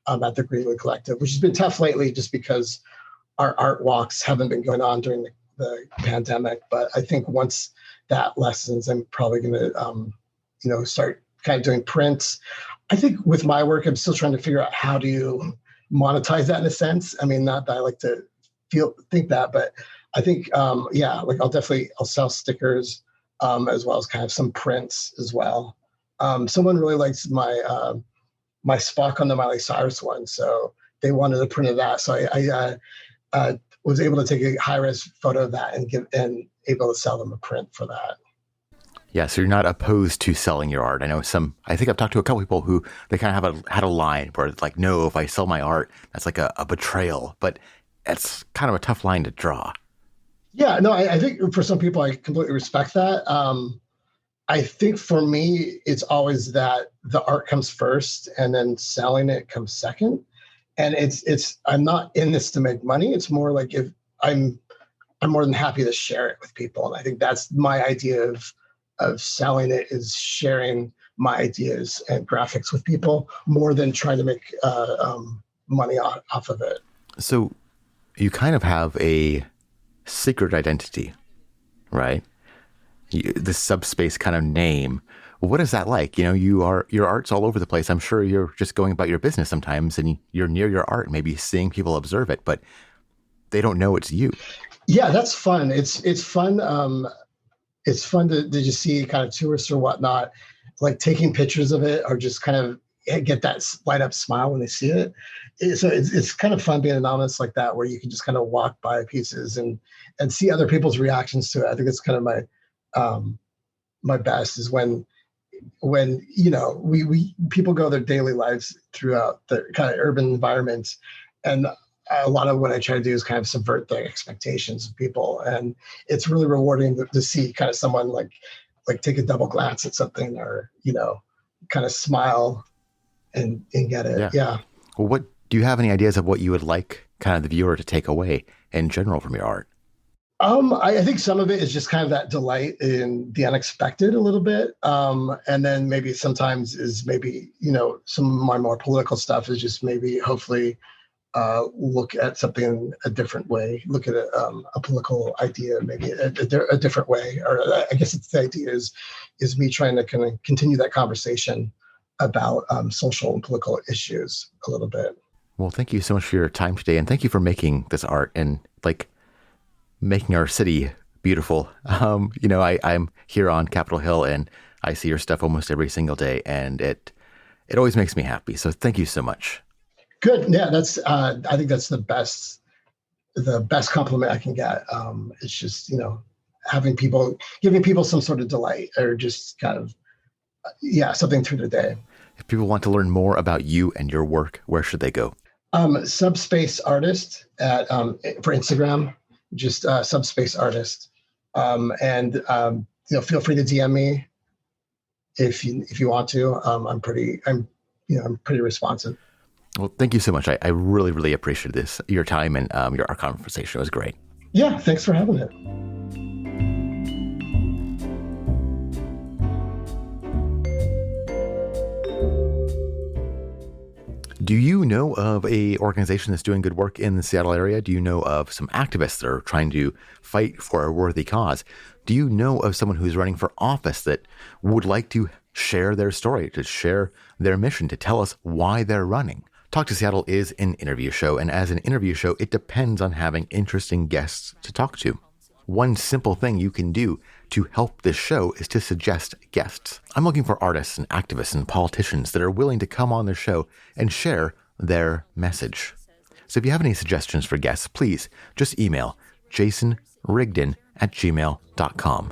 at the Greenwood Collective, which has been tough lately just because our art walks haven't been going on during the pandemic. But I think once that lessens, I'm probably going to, start kind of doing prints. I think with my work, I'm still trying to figure out how to monetize that in a sense. I mean, not that I like to think that, but I think, I'll sell stickers as well as kind of some prints as well. Someone really likes my Spock on the Miley Cyrus one, so they wanted a print of that. So I was able to take a high-res photo of that and able to sell them a print for that. Yeah, so you're not opposed to selling your art. I think I've talked to a couple people who they kind of had a line where it's like, no, if I sell my art, that's like a betrayal. But it's kind of a tough line to draw. Yeah, no, I think for some people, I completely respect that. I think for me, it's always that the art comes first and then selling it comes second. And I'm not in this to make money. It's more like if I'm more than happy to share it with people. And I think that's my idea of selling it, is sharing my ideas and graphics with people more than trying to make money off of it. So you kind of have a secret identity, right? The SubSpace kind of name. What is that like? Your art's all over the place. I'm sure you're just going about your business sometimes and you're near your art, maybe seeing people observe it, but they don't know it's you. Yeah, that's fun. It's fun. It's fun to just see kind of tourists or whatnot, like taking pictures of it, or just kind of get that light up smile when they see it. So it's kind of fun being anonymous like that, where you can just kind of walk by pieces and see other people's reactions to it. I think it's kind of my best is when we people go their daily lives throughout the kind of urban environment, and a lot of what I try to do is kind of subvert the expectations of people, and it's really rewarding to see kind of someone like take a double glance at something, or kind of smile and get it. Yeah. Well, do you have any ideas of what you would like kind of the viewer to take away in general from your art? I think some of it is just kind of that delight in the unexpected a little bit. And then maybe sometimes is some of my more political stuff is just maybe hopefully look at something a different way, look at a political idea, maybe a different way. Or I guess the idea is me trying to kind of continue that conversation about social and political issues a little bit. Well, thank you so much for your time today. And thank you for making this art and making our city beautiful. I'm here on Capitol Hill and I see your stuff almost every single day, and it always makes me happy. So thank you so much. Good. Yeah, that's I think that's the best compliment I can get. It's just, giving people some sort of delight, or just kind of, something through the day. If people want to learn more about you and your work, where should they go? SubSpace Artist for Instagram, just SubSpace Artist. Feel free to DM me if you want to. I'm pretty responsive. Well, thank you so much. I really, really appreciate your time and our conversation. It was great. Yeah, thanks for having it. Do you know of a organization that's doing good work in the Seattle area? Do you know of some activists that are trying to fight for a worthy cause? Do you know of someone who's running for office that would like to share their story, to share their mission, to tell us why they're running? Talk to Seattle is an interview show, and as an interview show, it depends on having interesting guests to talk to. One simple thing you can do to help this show is to suggest guests. I'm looking for artists and activists and politicians that are willing to come on the show and share their message. So if you have any suggestions for guests, please just email jasonrigdon@gmail.com.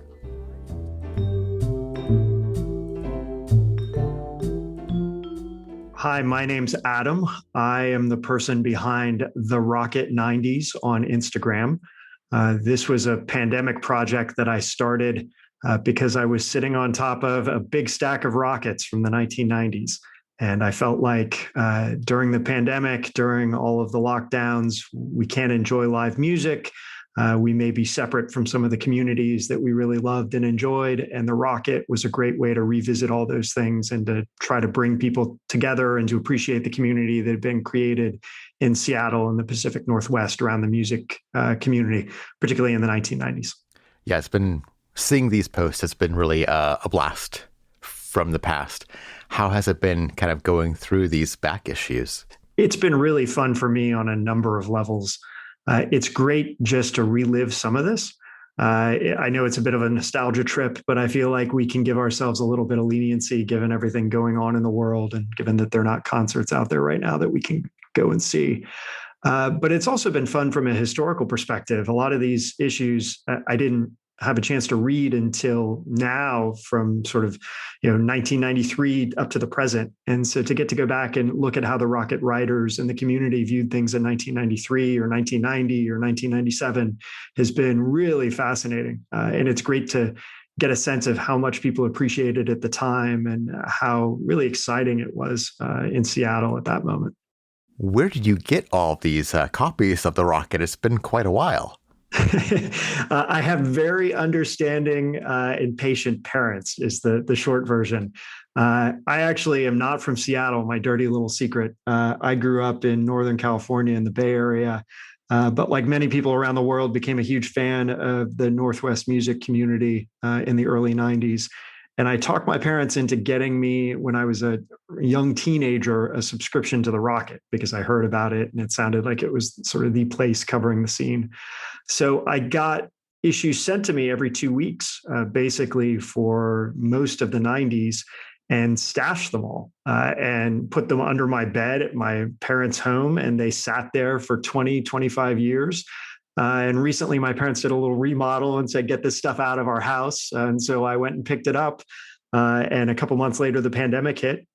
Hi, my name's Adam. I am the person behind therocket90s on Instagram. This was a pandemic project that I started because I was sitting on top of a big stack of rockets from the 1990s. And I felt like during the pandemic, during all of the lockdowns, we can't enjoy live music. We may be separate from some of the communities that we really loved and enjoyed. And the Rocket was a great way to revisit all those things and to try to bring people together and to appreciate the community that had been created in Seattle and the Pacific Northwest around the music community, particularly in the 1990s. Yeah, it's been seeing these posts has been really a blast from the past. How has it been kind of going through these back issues? It's been really fun for me on a number of levels. It's great just to relive some of this. I know it's a bit of a nostalgia trip, but I feel like we can give ourselves a little bit of leniency given everything going on in the world and given that there are not concerts out there right now that we can go and see. But it's also been fun from a historical perspective. A lot of these issues I didn't have a chance to read until now, from sort of 1993 up to the present. And so to get to go back and look at how the rocket writers and the community viewed things in 1993 or 1990 or 1997 has been really fascinating. And it's great to get a sense of how much people appreciated it at the time and how really exciting it was in Seattle at that moment. Where did you get all these copies of the Rocket? It's been quite a while. I have very understanding and patient parents is the short version. I actually am not from Seattle, my dirty little secret. I grew up in Northern California in the Bay Area, but like many people around the world, became a huge fan of the Northwest music community in the early 90s. And I talked my parents into getting me, when I was a young teenager, a subscription to the Rocket because I heard about it and it sounded like it was sort of the place covering the scene. So I got issues sent to me every 2 weeks, basically for most of the 90s, and stashed them all and put them under my bed at my parents' home. And they sat there for 20, 25 years. And recently my parents did a little remodel and said, get this stuff out of our house. And so I went and picked it up. And a couple months later, the pandemic hit.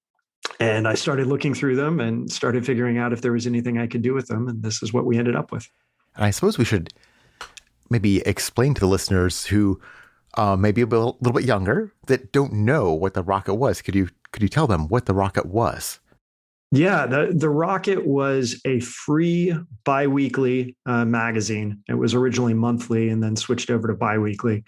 And I started looking through them and started figuring out if there was anything I could do with them. And this is what we ended up with. And I suppose we should maybe explain to the listeners who may be a little bit younger that don't know what the Rocket was. Could you tell them what the Rocket was? Yeah, the Rocket was a free biweekly magazine. It was originally monthly and then switched over to biweekly.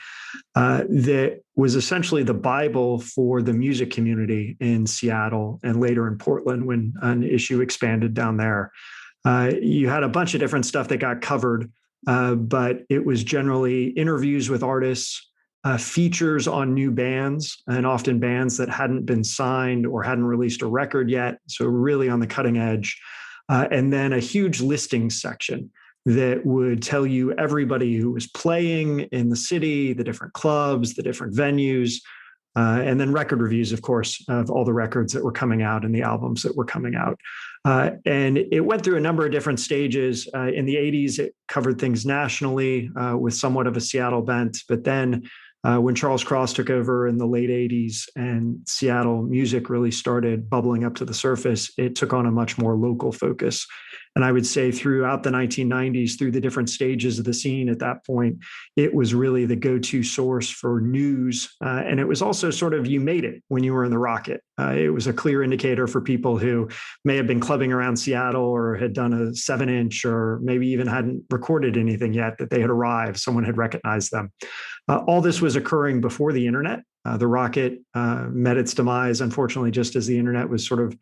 That was essentially the Bible for the music community in Seattle and later in Portland when an issue expanded down there. You had a bunch of different stuff that got covered, but it was generally interviews with artists, features on new bands, and often bands that hadn't been signed or hadn't released a record yet. So really on the cutting edge. And then a huge listings section that would tell you everybody who was playing in the city, the different clubs, the different venues, and then record reviews, of course, of all the records that were coming out and the albums that were coming out. And it went through a number of different stages. In the 80s, it covered things nationally with somewhat of a Seattle bent. But then when Charles Cross took over in the late 80s and Seattle music really started bubbling up to the surface, it took on a much more local focus. And I would say throughout the 1990s, through the different stages of the scene at that point, it was really the go-to source for news. And it was also sort of, you made it when you were in the Rocket. It was a clear indicator for people who may have been clubbing around Seattle or had done a 7-inch or maybe even hadn't recorded anything yet, that they had arrived. Someone had recognized them. All this was occurring before the internet. The Rocket met its demise, unfortunately, just as the internet was sort of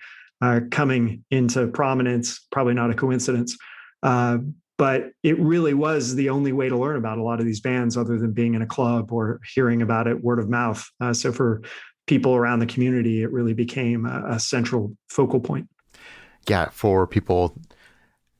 coming into prominence, probably not a coincidence. But it really was the only way to learn about a lot of these bands other than being in a club or hearing about it word of mouth. So for people around the community, it really became a central focal point. Yeah, for people,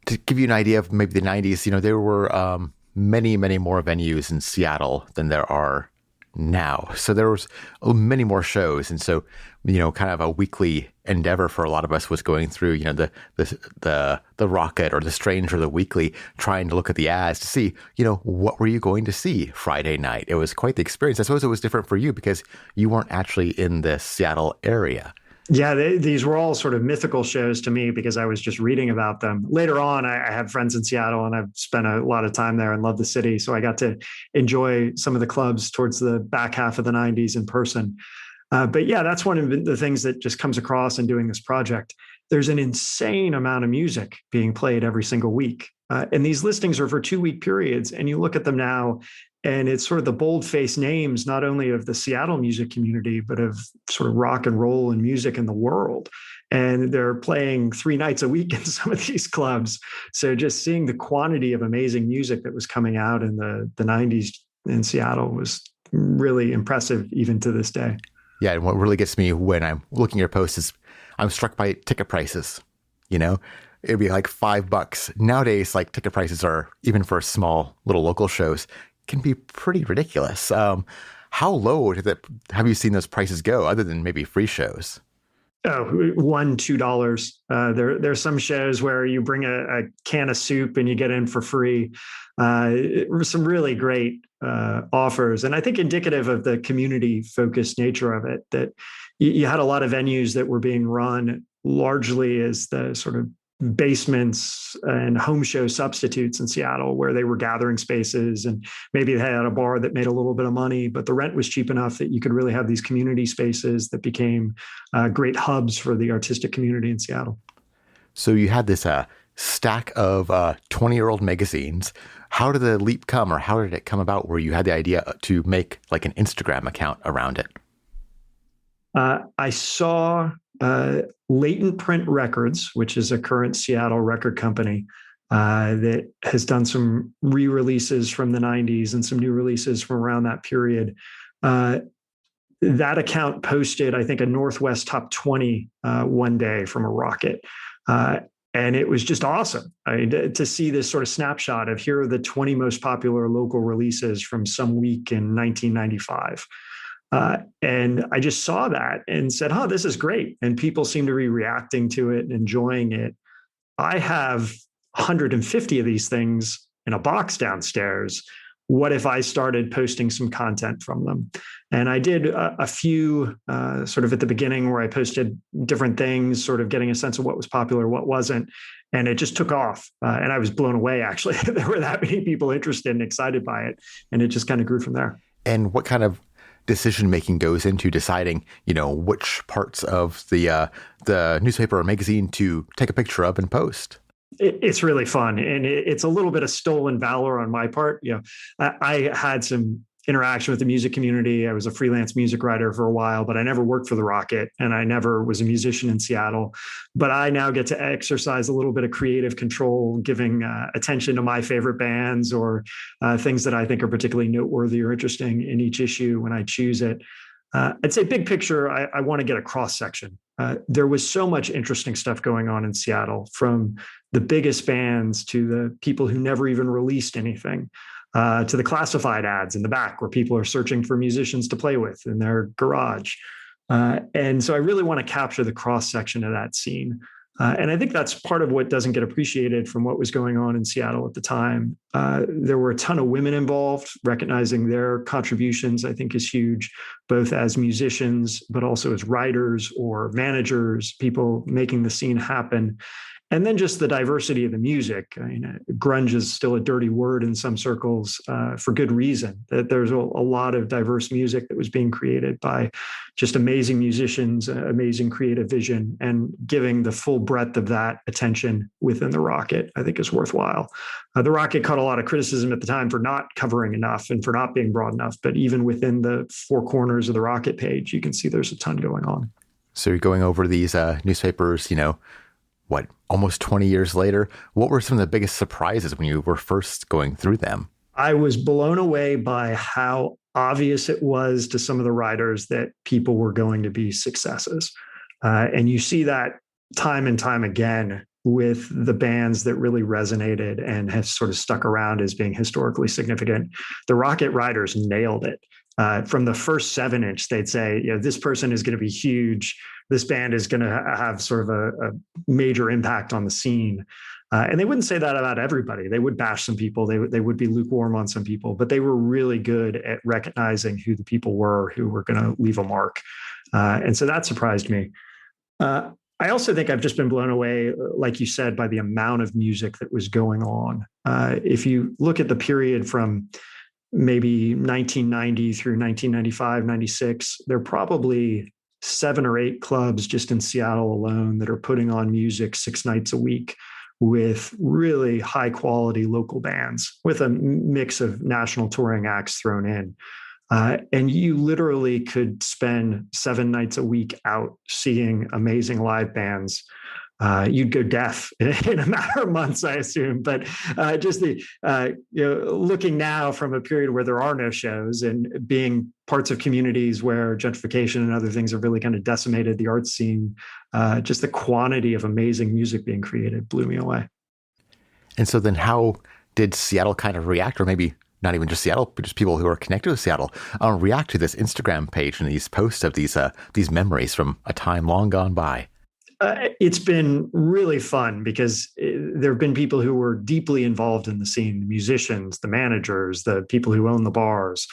to give you an idea of maybe the 90s, there were many, many more venues in Seattle than there are now. So there was many more shows. And so, kind of a weekly endeavor for a lot of us was going through, the Rocket or the Strange or the Weekly, trying to look at the ads to see, what were you going to see Friday night? It was quite the experience. I suppose it was different for you because you weren't actually in the Seattle area. Yeah, these were all sort of mythical shows to me because I was just reading about them. Later on, I have friends in Seattle and I've spent a lot of time there and love the city. So I got to enjoy some of the clubs towards the back half of the 90s in person. But yeah, that's one of the things that just comes across in doing this project. There's an insane amount of music being played every single week. And these listings are for 2-week periods. And you look at them now, and it's sort of the bold-faced names, not only of the Seattle music community, but of sort of rock and roll and music in the world. And they're playing 3 nights a week in some of these clubs. So just seeing the quantity of amazing music that was coming out in the 90s in Seattle was really impressive, even to this day. Yeah, and what really gets me when I'm looking at your posts is I'm struck by ticket prices. It'd be like $5. Nowadays, like ticket prices are, even for small little local shows, can be pretty ridiculous. How low have you seen those prices go, other than maybe free shows? Oh, $1, $2. There's some shows where you bring a can of soup and you get in for free. Some really great offers, and I think indicative of the community-focused nature of it. That you had a lot of venues that were being run largely as the sort of basements and home show substitutes in Seattle, where they were gathering spaces, and maybe they had a bar that made a little bit of money, but the rent was cheap enough that you could really have these community spaces that became great hubs for the artistic community in Seattle. So you had this stack of 20-year-old magazines. How did the leap come, or how did it come about where you had the idea to make like an Instagram account around it? I saw Latent Print Records, which is a current Seattle record company that has done some re-releases from the 90s and some new releases from around that period. That account posted, I think, a Northwest Top 20 one day from a Rocket. And it was just awesome to see this sort of snapshot of here are the 20 most popular local releases from some week in 1995. And I just saw that and said, oh, this is great. And people seem to be reacting to it and enjoying it. I have 150 of these things in a box downstairs. What if I started posting some content from them? And I did a few sort of at the beginning where I posted different things, sort of getting a sense of what was popular, what wasn't. And it just took off. And I was blown away, actually. There were that many people interested and excited by it. And it just kind of grew from there. And what kind of decision-making goes into deciding, which parts of the newspaper or magazine to take a picture of and post? It's really fun. And it's a little bit of stolen valor on my part. I had some interaction with the music community. I was a freelance music writer for a while, but I never worked for the Rocket and I never was a musician in Seattle. But I now get to exercise a little bit of creative control, giving attention to my favorite bands or things that I think are particularly noteworthy or interesting in each issue when I choose it. I'd say big picture, I want to get a cross section. There was so much interesting stuff going on in Seattle, from the biggest bands to the people who never even released anything, to the classified ads in the back where people are searching for musicians to play with in their garage. And so I really want to capture the cross section of that scene. And I think that's part of what doesn't get appreciated from what was going on in Seattle at the time. There were a ton of women involved. Recognizing their contributions, I think, is huge, both as musicians, but also as writers or managers, people making the scene happen. And then just the diversity of the music. I mean, grunge is still a dirty word in some circles for good reason. That there's a lot of diverse music that was being created by just amazing musicians, amazing creative vision, and giving the full breadth of that attention within the Rocket, I think, is worthwhile. The Rocket caught a lot of criticism at the time for not covering enough and for not being broad enough. But even within the 4 corners of the Rocket page, you can see there's a ton going on. So you're going over these newspapers, almost 20 years later. What were some of the biggest surprises when you were first going through them? I was blown away by how obvious it was to some of the writers that people were going to be successes. And you see that time and time again with the bands that really resonated and have sort of stuck around as being historically significant. The Rocket writers nailed it. From the first 7-inch, they'd say, this person is going to be huge. This band is going to have sort of a major impact on the scene. And they wouldn't say that about everybody. They would bash some people. They would be lukewarm on some people, but they were really good at recognizing who the people were who were going to leave a mark. And so that surprised me. I also think I've just been blown away, like you said, by the amount of music that was going on. If you look at the period from maybe 1990 through 1995, 96, there are probably 7 or 8 clubs just in Seattle alone that are putting on music 6 nights a week with really high quality local bands with a mix of national touring acts thrown in. And you literally could spend 7 nights a week out seeing amazing live bands. You'd go deaf in a matter of months, I assume. But just looking now from a period where there are no shows and being parts of communities where gentrification and other things have really kind of decimated the art scene, just the quantity of amazing music being created blew me away. And so then how did Seattle kind of react, or maybe not even just Seattle, but just people who are connected with Seattle, react to this Instagram page and these posts of these memories from a time long gone by? It's been really fun because there have been people who were deeply involved in the scene, the musicians, the managers, the people who own the bars,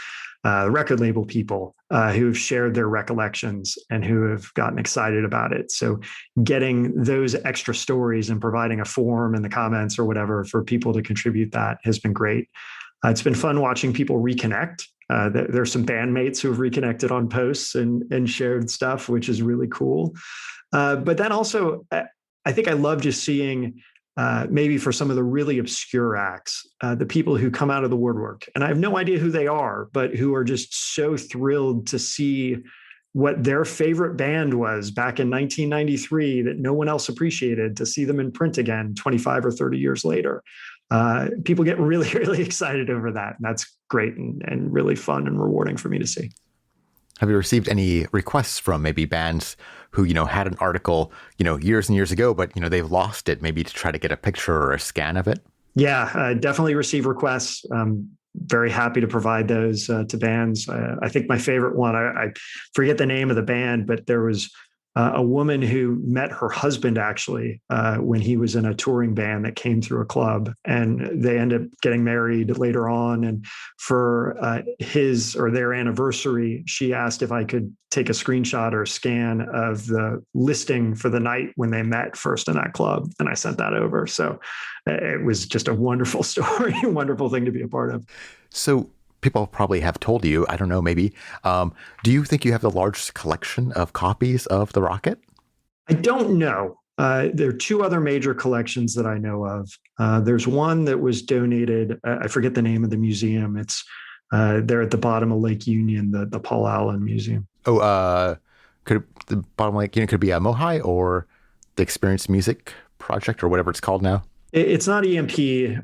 the record label people who have shared their recollections and who have gotten excited about it. So getting those extra stories and providing a forum in the comments or whatever for people to contribute that has been great. It's been fun watching people reconnect. There's some bandmates who have reconnected on posts and shared stuff, which is really cool. But then also, I think I love just seeing maybe for some of the really obscure acts, the people who come out of the woodwork. And I have no idea who they are, but who are just so thrilled to see what their favorite band was back in 1993 that no one else appreciated, to see them in print again 25 or 30 years later. People get really, really excited over that. And that's great and really fun and rewarding for me to see. Have you received any requests from maybe bands who, had an article, years and years ago, but, they've lost it, maybe to try to get a picture or a scan of it? Yeah, I definitely receive requests. Very happy to provide those to bands. I think my favorite one, I forget the name of the band, but there was a woman who met her husband actually when he was in a touring band that came through a club, and they ended up getting married later on. And for his or their anniversary, she asked if I could take a screenshot or scan of the listing for the night when they met first in that club. And I sent that over. So it was just a wonderful story, wonderful thing to be a part of. So people probably have told you, I don't know, maybe, do you think you have the largest collection of copies of The Rocket? I don't know. There are 2 other major collections that I know of. There's one that was donated. I forget the name of the museum. It's there at the bottom of Lake Union, the Paul Allen Museum. Oh, could the bottom of Lake Union could be a Mohi or the Experience Music Project or whatever it's called now? It's not EMP.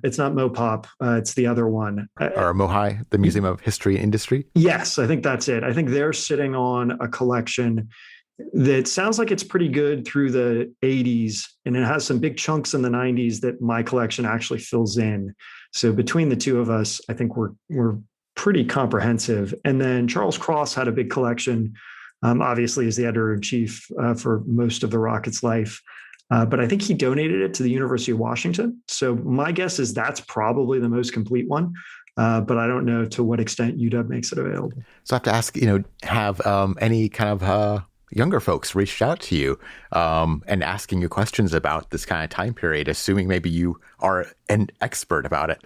It's not Mopop. It's the other one. Or Mohi, the Museum of History and Industry? Yes, I think that's it. I think they're sitting on a collection that sounds like it's pretty good through the 80s, and it has some big chunks in the 90s that my collection actually fills in. So between the 2 of us, I think we're pretty comprehensive. And then Charles Cross had a big collection, obviously as the editor-in-chief for most of The Rocket's life. But I think he donated it to the University of Washington. So my guess is that's probably the most complete one. But I don't know to what extent UW makes it available. So I have to ask, have any kind of younger folks reached out to you and asking you questions about this kind of time period, assuming maybe you are an expert about it?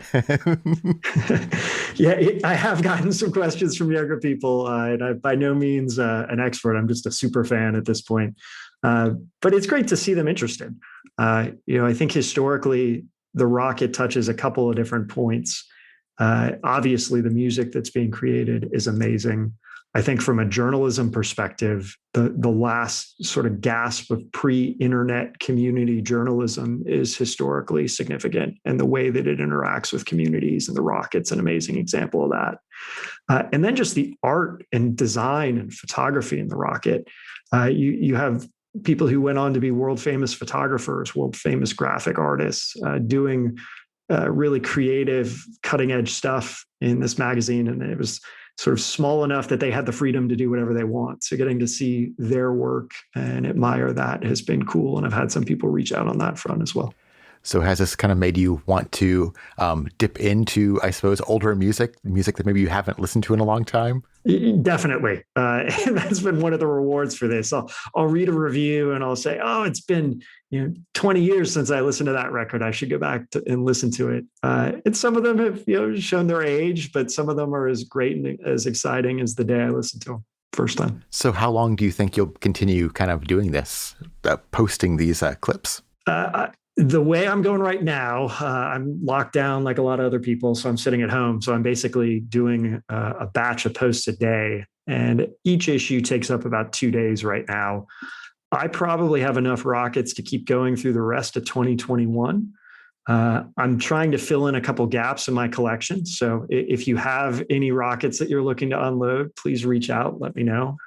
Yeah, I have gotten some questions from younger people, and I'm by no means an expert. I'm just a super fan at this point. But it's great to see them interested. I think historically, The Rocket touches a couple of different points. Obviously, the music that's being created is amazing. I think from a journalism perspective, the last sort of gasp of pre-internet community journalism is historically significant, and the way that it interacts with communities, and The Rocket's an amazing example of that. And then just the art and design and photography in The Rocket. You have people who went on to be world famous photographers, world famous graphic artists, doing really creative, cutting edge stuff in this magazine. And it was sort of small enough that they had the freedom to do whatever they want. So getting to see their work and admire that has been cool. And I've had some people reach out on that front as well. So has this kind of made you want to dip into, I suppose, older music that maybe you haven't listened to in a long time? Definitely. That's been one of the rewards for this. I'll read a review and I'll say, oh, it's been 20 years since I listened to that record. I should go back and listen to it. And some of them have shown their age, but some of them are as great and as exciting as the day I listened to them first time. So how long do you think you'll continue kind of doing this, posting these clips? The way I'm going right now, I'm locked down like a lot of other people. So I'm sitting at home. So I'm basically doing a batch of posts a day. And each issue takes up about 2 days right now. I probably have enough rockets to keep going through the rest of 2021. I'm trying to fill in a couple gaps in my collection. So if you have any rockets that you're looking to unload, please reach out. Let me know.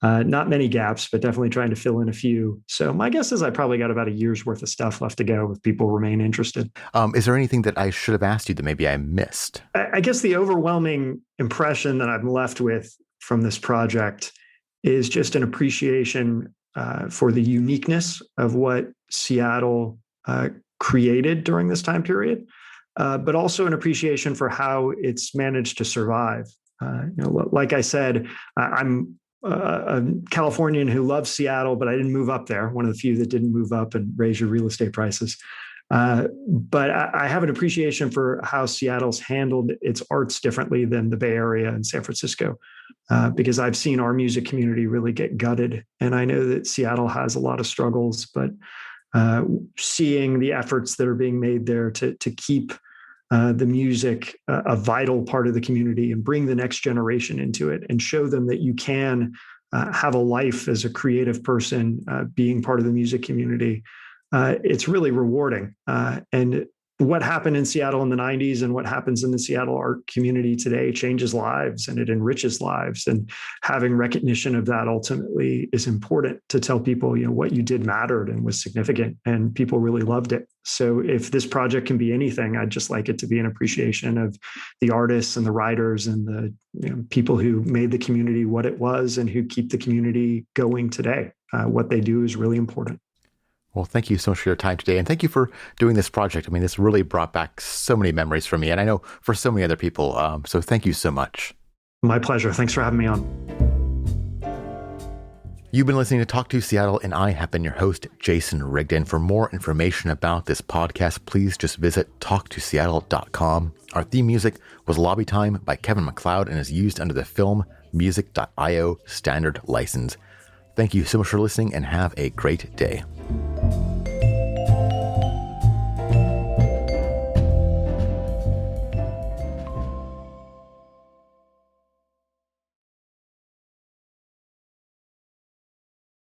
Not many gaps, but definitely trying to fill in a few. So my guess is I probably got about a year's worth of stuff left to go if people remain interested. Is there anything that I should have asked you that maybe I missed? I guess the overwhelming impression that I'm left with from this project is just an appreciation for the uniqueness of what Seattle created during this time period, but also an appreciation for how it's managed to survive. Like I said, I'm a Californian who loves Seattle, but I didn't move up there. One of the few that didn't move up and raise your real estate prices. But I have an appreciation for how Seattle's handled its arts differently than the Bay Area and San Francisco, because I've seen our music community really get gutted. And I know that Seattle has a lot of struggles, but seeing the efforts that are being made there to keep the music a vital part of the community and bring the next generation into it and show them that you can have a life as a creative person being part of the music community. It's really rewarding. And what happened in Seattle in the 90s and what happens in the Seattle art community today changes lives and it enriches lives. And having recognition of that ultimately is important to tell people, what you did mattered and was significant, and people really loved it. So if this project can be anything, I'd just like it to be an appreciation of the artists and the writers and the people who made the community what it was and who keep the community going today. What they do is really important. Well, thank you so much for your time today. And thank you for doing this project. I mean, this really brought back so many memories for me. And I know for so many other people. So thank you so much. My pleasure. Thanks for having me on. You've been listening to Talk to Seattle, and I have been your host, Jason Rigdon. For more information about this podcast, please just visit talktoseattle.com. Our theme music was Lobby Time by Kevin MacLeod and is used under the filmmusic.io standard license. Thank you so much for listening and have a great day.